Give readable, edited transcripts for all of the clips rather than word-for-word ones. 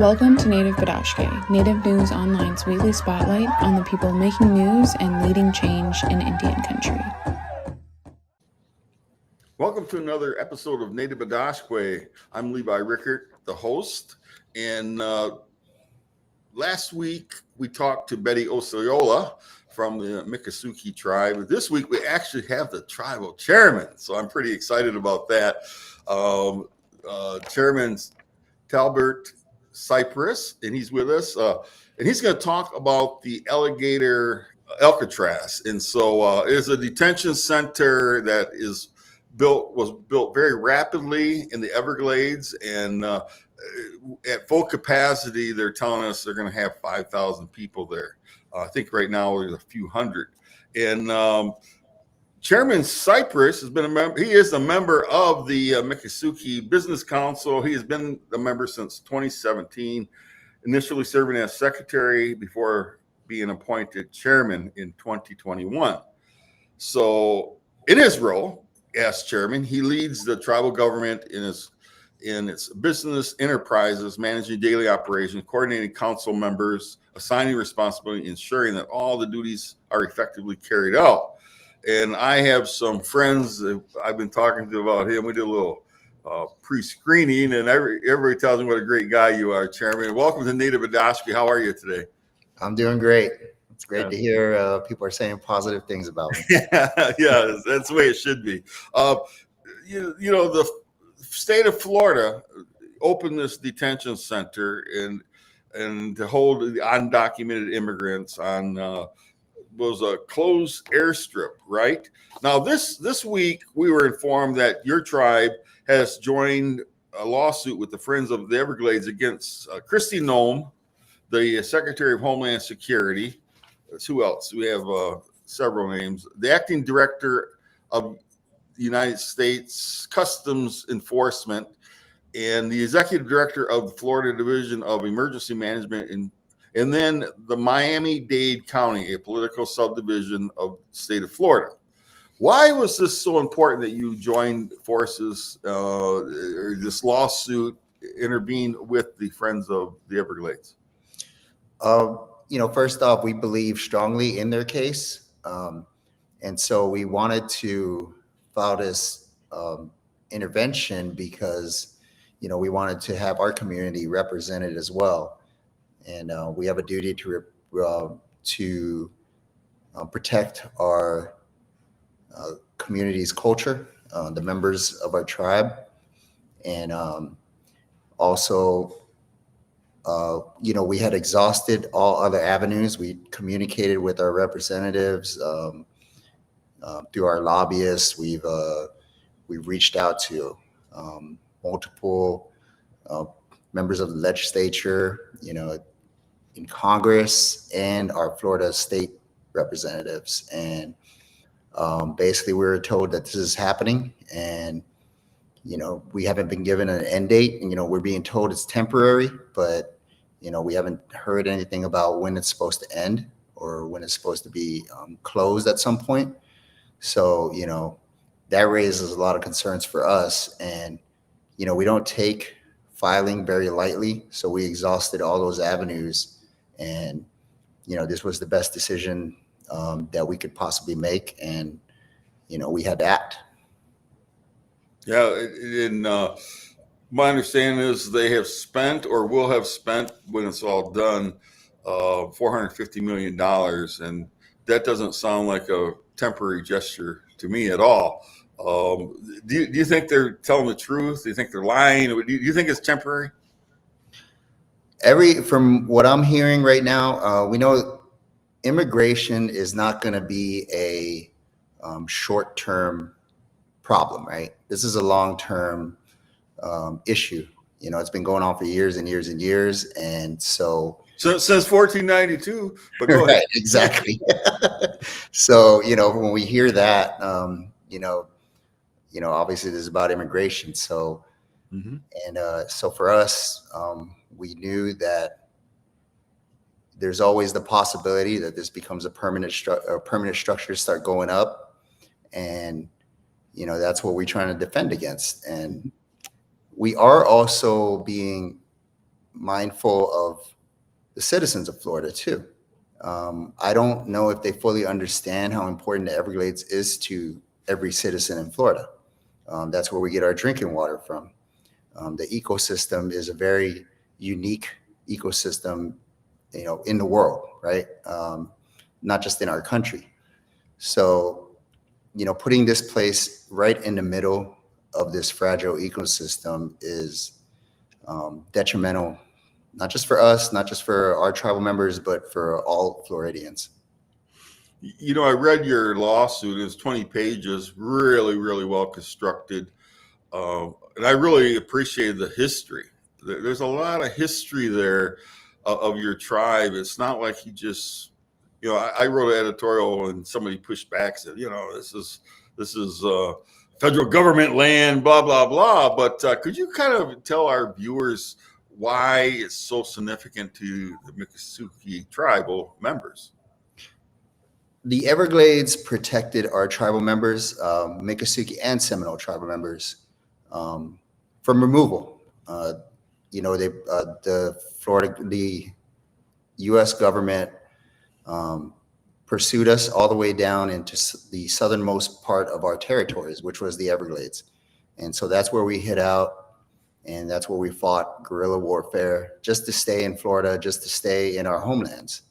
Welcome to Native Bidaské, Native News Online's weekly spotlight on the people making news and leading change in Indian country. Welcome to another episode of Native Bidaské. I'm Levi Rickert, the host, and last week we talked to Betty Osceola from the Miccosukee tribe. This week we actually have the tribal chairman, so I'm pretty excited about that. Chairman Talbert Cypress, and he's with us, and he's going to talk about the Alligator Alcatraz. And so it is a detention center that was built very rapidly in the Everglades, and at full capacity, they're telling us they're going to have 5,000 people there. I think right now there's a few hundred. And Chairman Cypress has been a member. He is a member of the Miccosukee Business Council. He has been a member since 2017, initially serving as secretary before being appointed chairman in 2021. So in his role as chairman, he leads the tribal government in its business enterprises, managing daily operations, coordinating council members, assigning responsibility, ensuring that all the duties are effectively carried out. And I have some friends that I've been talking to about him. We did a little pre-screening, and everybody tells me what a great guy you are, Chairman. Welcome to Native Bidaské. How are you today? I'm doing great. It's great to hear people are saying positive things about me. Yeah, that's the way it should be. You know, the state of Florida opened this detention center and to hold the undocumented immigrants on was a closed airstrip, right? Now, this week, we were informed that your tribe has joined a lawsuit with the Friends of the Everglades against Kristi Noem, the Secretary of Homeland Security. Who else? We have several names. The Acting Director of the United States Customs Enforcement, and the Executive Director of the Florida Division of Emergency Management and then the Miami-Dade County, a political subdivision of the state of Florida. Why was this so important that you joined forces, or this lawsuit intervened with the Friends of the Everglades? First off, we believe strongly in their case. And so we wanted to file this intervention because, we wanted to have our community represented as well. And we have a duty to protect our community's culture, the members of our tribe, and also, we had exhausted all other avenues. We communicated with our representatives through our lobbyists. We've reached out to multiple members of the legislature, in Congress, and our Florida state representatives. And basically we were told that this is happening, and, we haven't been given an end date, and, we're being told it's temporary, but, we haven't heard anything about when it's supposed to end or when it's supposed to be closed at some point. So, that raises a lot of concerns for us. And, we don't take filing very lightly. So we exhausted all those avenues, and, this was the best decision that we could possibly make. And, we had to act. Yeah. And my understanding is they have spent or will have spent, when it's all done, $450 million. And that doesn't sound like a temporary gesture to me at all. Do you think they're telling the truth? Do you think they're lying? Do you think it's temporary? From what I'm hearing right now, we know immigration is not going to be a short-term problem, right? This is a long-term issue. It's been going on for years and years and years, and so since 1492. But go ahead. Right, exactly. So when we hear that, obviously this is about immigration. So, so for us, we knew that there's always the possibility that this becomes a permanent structure start going up, and that's what we're trying to defend against. And we are also being mindful of the citizens of Florida too. I don't know if they fully understand how important the Everglades is to every citizen in Florida. That's where we get our drinking water from. The ecosystem is a very unique ecosystem, in the world, right? Not just in our country. So, putting this place right in the middle of this fragile ecosystem is detrimental, not just for us, not just for our tribal members, but for all Floridians. I read your lawsuit. It's 20 pages, really, really well constructed. And I really appreciated the history. There's a lot of history there of your tribe. It's not like you just, I wrote an editorial and somebody pushed back, said, this is federal government land, blah, blah, blah. But could you kind of tell our viewers why it's so significant to the Miccosukee tribal members? The Everglades protected our tribal members, Miccosukee and Seminole tribal members, from removal. The U.S. government pursued us all the way down into the southernmost part of our territories, which was the Everglades. And so that's where we hid out, and that's where we fought guerrilla warfare just to stay in Florida, just to stay in our homelands.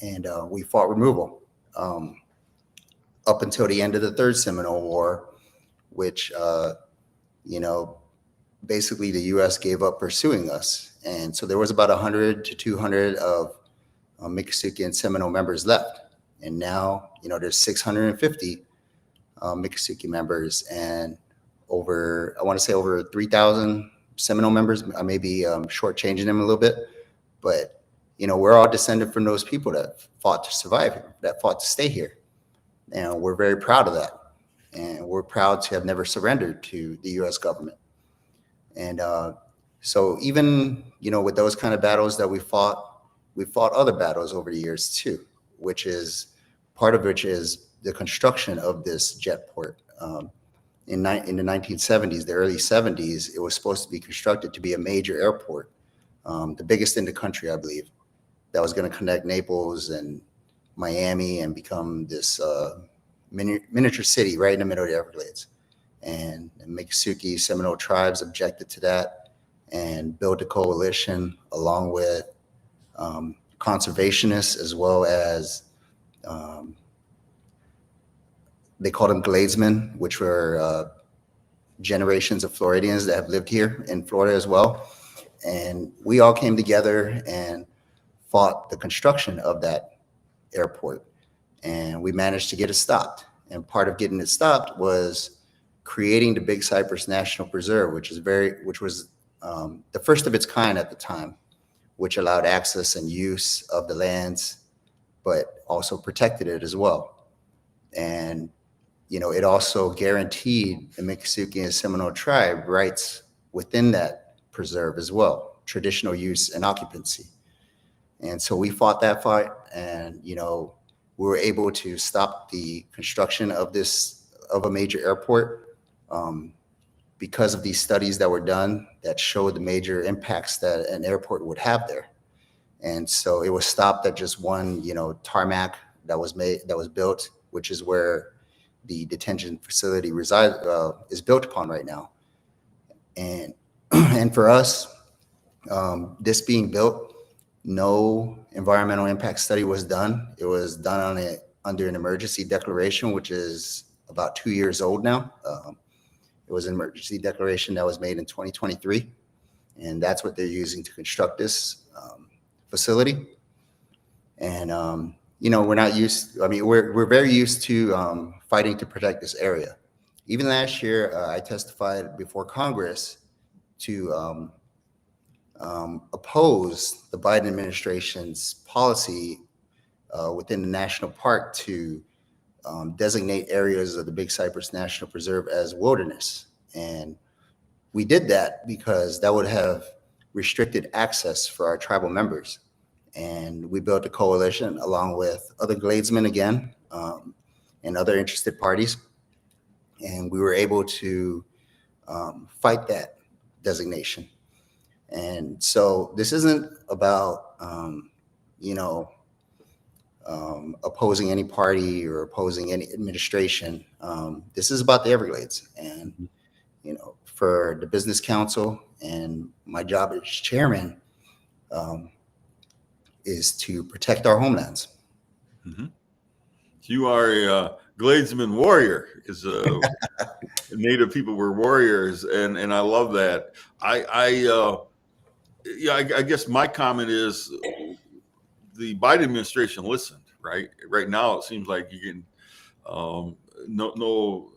And we fought removal up until the end of the Third Seminole War, which, basically the U.S. gave up pursuing us. And so there was about 100 to 200 of Miccosukee and Seminole members left. And now, there's 650 Miccosukee members and over 3,000 Seminole members. I may be shortchanging them a little bit, but, we're all descended from those people that fought to survive here, that fought to stay here. And we're very proud of that. And we're proud to have never surrendered to the U.S. government. And so even, with those kind of battles that we fought other battles over the years too, which is the construction of this jet port. In the 1970s, the early 70s, it was supposed to be constructed to be a major airport, the biggest in the country, I believe, that was going to connect Naples and Miami and become this miniature city right in the middle of the Everglades. And the Miccosukee Seminole tribes objected to that and built a coalition along with conservationists, as well as they called them Gladesmen, which were generations of Floridians that have lived here in Florida as well. And we all came together and fought the construction of that airport. And we managed to get it stopped. And part of getting it stopped was creating the Big Cypress National Preserve, which was the first of its kind at the time, which allowed access and use of the lands, but also protected it as well. And, it also guaranteed the Miccosukee and Seminole tribe rights within that preserve as well, traditional use and occupancy. And so we fought that fight, and, we were able to stop the construction of a major airport because of these studies that were done that showed the major impacts that an airport would have there. And so it was stopped at just one, tarmac that was built, which is where the detention facility is built upon right now. And and for us, this being built, no environmental impact study was done. It was done under an emergency declaration, which is about 2 years old now. It was an emergency declaration that was made in 2023, and that's what they're using to construct this facility. And we're very used to fighting to protect this area. Even last year, I testified before Congress to oppose the Biden administration's policy within the national park to designate areas of the Big Cypress National Preserve as wilderness. And we did that because that would have restricted access for our tribal members. And we built a coalition along with other Gladesmen again, and other interested parties. And we were able to fight that designation. And so this isn't about, opposing any party or opposing any administration. This is about the Everglades. And, for the Business Council and my job as chairman um, is to protect our homelands. Mm-hmm. You are a Gladesman warrior, because Native people were warriors, and I love that. I guess my comment is the Biden administration listened. Right now, it seems like you can no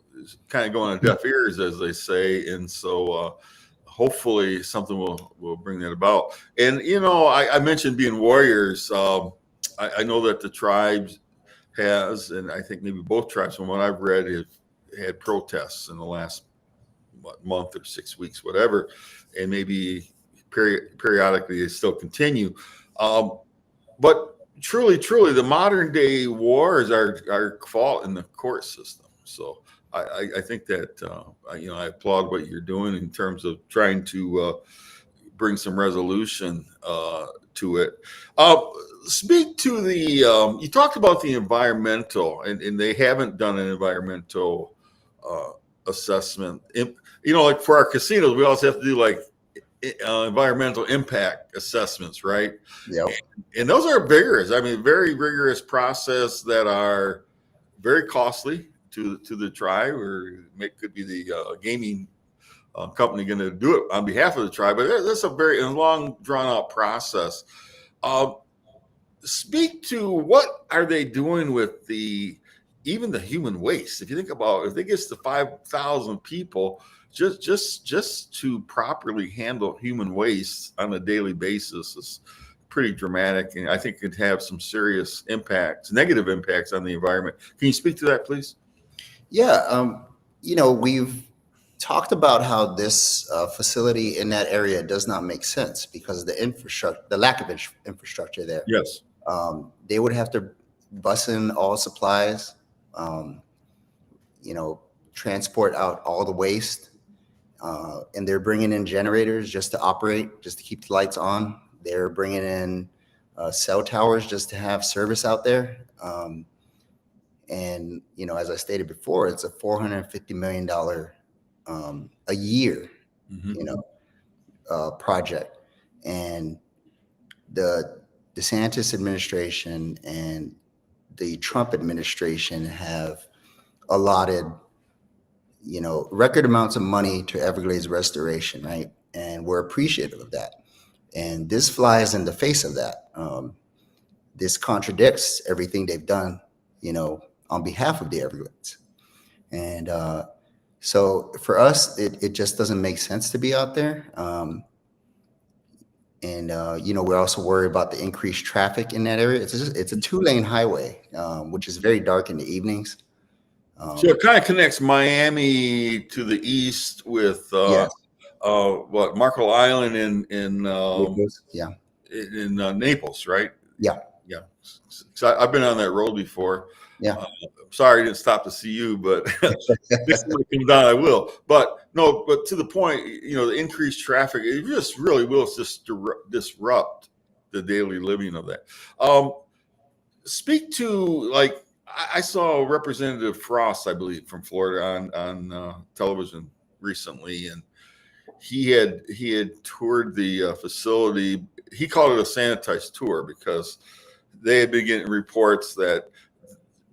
kind of going on deaf ears, as they say, and so hopefully something will bring that about. And I mentioned being warriors. I know that the tribes has, and I think maybe both tribes, from what I've read, have had protests in the last month or 6 weeks, whatever, and maybe periodically they still continue. But truly, the modern day wars are fought in the court system. So I think that I applaud what you're doing in terms of trying to bring some resolution to it. Speak to the you talked about the environmental, and they haven't done an environmental assessment. Like for our casinos, we also have to do like environmental impact assessments, right? Yep. And those are vigorous. I mean, very rigorous process that are very costly to the tribe, or could be the gaming company going to do it on behalf of the tribe. But that's a very long, drawn out process. Speak to what are they doing with even the human waste? If you think about, if they get to 5,000 people, just to properly handle human waste on a daily basis is pretty dramatic, and I think it could have some serious impacts, negative impacts on the environment. Can you speak to that, please? Yeah. We've talked about how this facility in that area does not make sense because of the lack of infrastructure there. Yes. They would have to bus in all supplies, transport out all the waste, and they're bringing in generators just to operate, just to keep the lights on. They're bringing in cell towers just to have service out there. And, as I stated before, it's a $450 million a year, project. And the DeSantis administration and the Trump administration have allotted, record amounts of money to Everglades restoration, right? And we're appreciative of that. And this flies in the face of that. This contradicts everything they've done, on behalf of the Everglades. And so for us, it just doesn't make sense to be out there. We're also worried about the increased traffic in that area. It's a 2-lane highway, which is very dark in the evenings. So it kind of connects Miami to the east with Yes. Marco Island in Naples, right? Yeah. So I've been on that road before. Yeah. I'm sorry I didn't stop to see you, but next time it comes down, I will. But to the point, the increased traffic, it just really will just disrupt the daily living of that. Speak to, like, I saw Representative Frost, I believe, from Florida on television recently, and he had toured the facility. He called it a sanitized tour because they had been getting reports that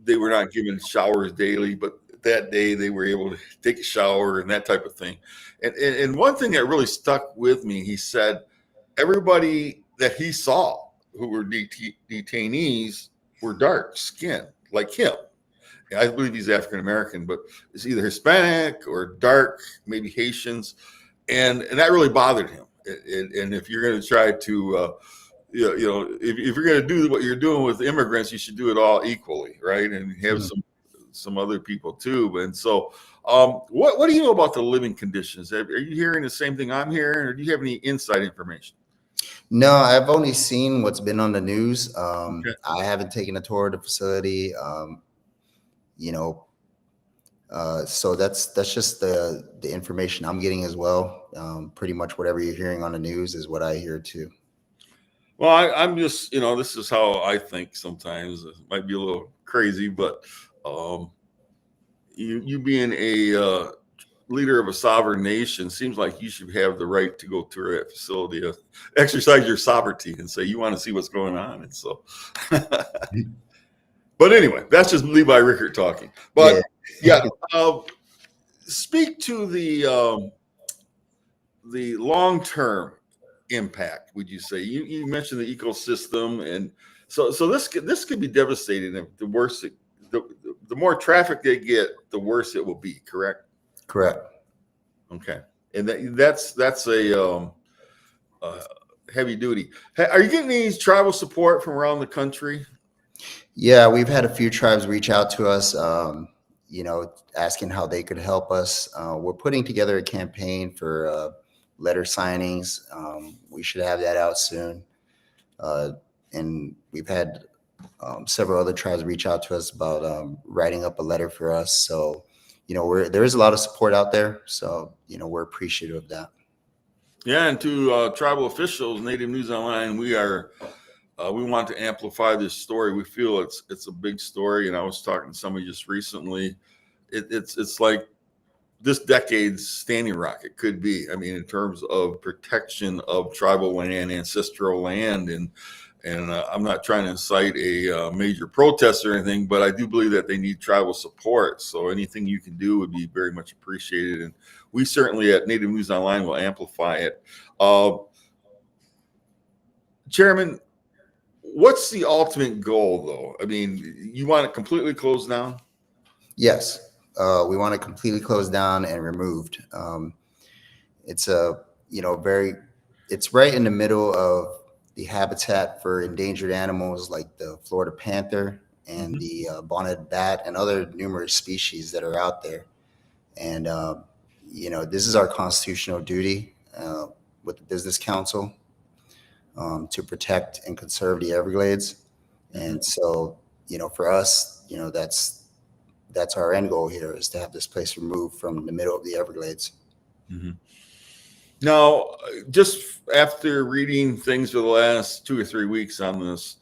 they were not given showers daily, but that day they were able to take a shower and that type of thing. And one thing that really stuck with me, he said, everybody that he saw who were detainees were dark skinned like him. I believe he's African American, but it's either Hispanic or dark, maybe Haitians, and that really bothered him. And if you're going to try to if you're going to do what you're doing with immigrants, you should do it all equally, right? And have some other people too. And so, what do you know about the living conditions? Are you hearing the same thing I'm hearing, or do you have any inside information? No, I've only seen what's been on the news. Okay. I haven't taken a tour of the facility. So that's just the information I'm getting as well. Pretty much whatever you're hearing on the news is what I hear too. Well, I'm just, this is how I think sometimes. It might be a little crazy, but um, you being a leader of a sovereign nation seems like you should have the right to go to that facility, exercise your sovereignty, and say you want to see what's going on. And so, but anyway, that's just Levi Rickert talking. But yeah, speak to the long term impact. Would you say you mentioned the ecosystem, and so this could be devastating if the worse the more traffic they get, the worse it will be. Correct. Correct. Okay, and that's a heavy duty. Are you getting any tribal support from around the country? Yeah, we've had a few tribes reach out to us, asking how they could help us. We're putting together a campaign for letter signings. We should have that out soon. And we've had several other tribes reach out to us about writing up a letter for us. So, there is a lot of support out there. So, we're appreciative of that. Yeah, and to tribal officials, Native News Online, we want to amplify this story. We feel it's a big story, and I was talking to somebody just recently. It's like this decade's Standing Rock. It could be. I mean, in terms of protection of tribal land, ancestral land, and I'm not trying to incite a major protest or anything, but I do believe that they need tribal support. So anything you can do would be very much appreciated, and we certainly at Native News Online will amplify it. Chairman, what's the ultimate goal, though? I mean, you want it completely closed down? Yes, we want it completely closed down and removed. It's it's right in the middle of the habitat for endangered animals like the Florida panther and the bonneted bat and other numerous species that are out there. And this is our constitutional duty with the Business Council to protect and conserve the Everglades. And so, for us, that's our end goal here, is to have this place removed from the middle of the Everglades. Mm-hmm. Now, just after reading things for the last 2 or 3 weeks on this,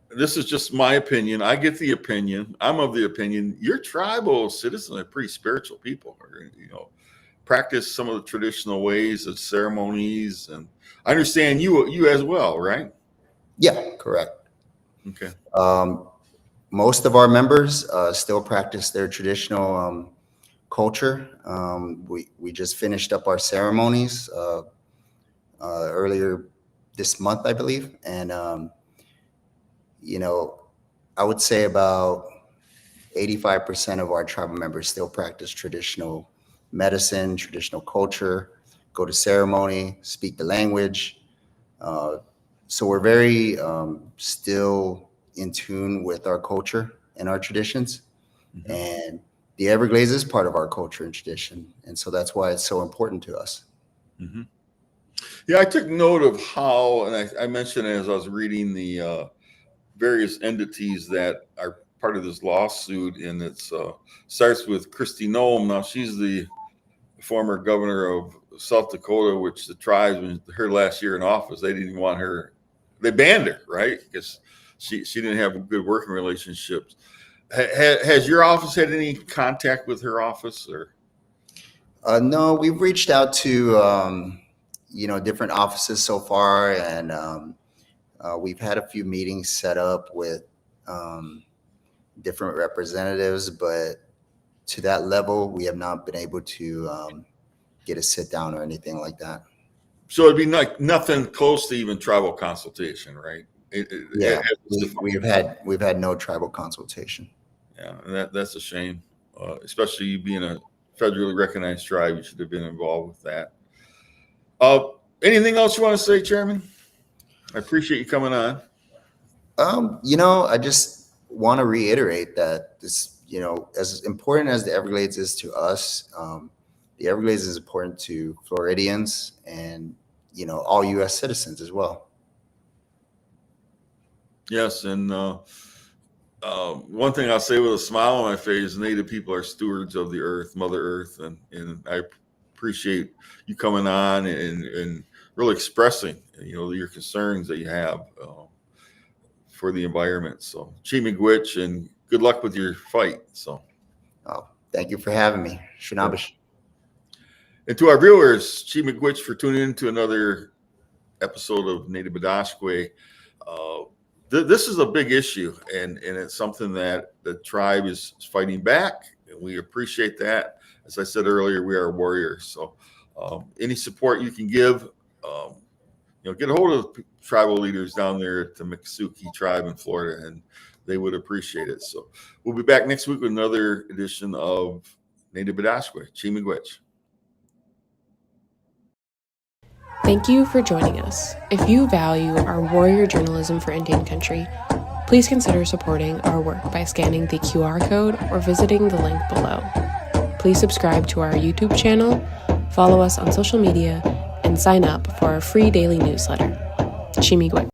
this is just my opinion. I get the opinion. I'm of the opinion your tribal citizens are pretty spiritual people. Practice some of the traditional ways of ceremonies, and I understand you as well, right? Yeah, correct. Okay. Most of our members still practice their traditional culture. We just finished up our ceremonies earlier this month, I believe, and I would say about 85% of our tribal members still practice traditional medicine, traditional culture, go to ceremony, speak the language. So we're very still in tune with our culture and our traditions. Mm-hmm. And the Everglades is part of our culture and tradition. And so that's why it's so important to us. Mm-hmm. Yeah, I took note of how, and I mentioned it as I was reading the various entities that are part of this lawsuit, and it starts with Kristi Noem. Now, she's the former governor of South Dakota, which the tribes, her last year in office, they didn't want her. They banned her, right? Because she didn't have good working relationships. Has your office had any contact with her office, or? No, we've reached out to different offices so far, and we've had a few meetings set up with different representatives, but to that level, we have not been able to get a sit down or anything like that. So it'd be like nothing close to even tribal consultation, right? We've had no tribal consultation. Yeah, and that's a shame, especially you being a federally recognized tribe. You should have been involved with that. Anything else you want to say, Chairman? I appreciate you coming on. I just want to reiterate that this, as important as the Everglades is to us, the Everglades is important to Floridians and, all U.S. citizens as well. Yes, and One thing I'll say with a smile on my face: Native people are stewards of the earth, Mother Earth, and I appreciate you coming on and really expressing, your concerns that you have for the environment. So, Chi Miigwech, and good luck with your fight. So, Thank you for having me. Shinabish. and to our viewers, Chi Miigwech for tuning in to another episode of Native Bidaské. This is a big issue, and it's something that the tribe is fighting back, and we appreciate that. As I said earlier, we are warriors. So any support you can give, get a hold of tribal leaders down there at the Miccosukee tribe in Florida, and they would appreciate it. So we'll be back next week with another edition of Native Bidaské. Chi Miigwech. Thank you for joining us. If you value our warrior journalism for Indian country, please consider supporting our work by scanning the QR code or visiting the link below. Please subscribe to our YouTube channel, follow us on social media, and sign up for our free daily newsletter. Chi Miigwech.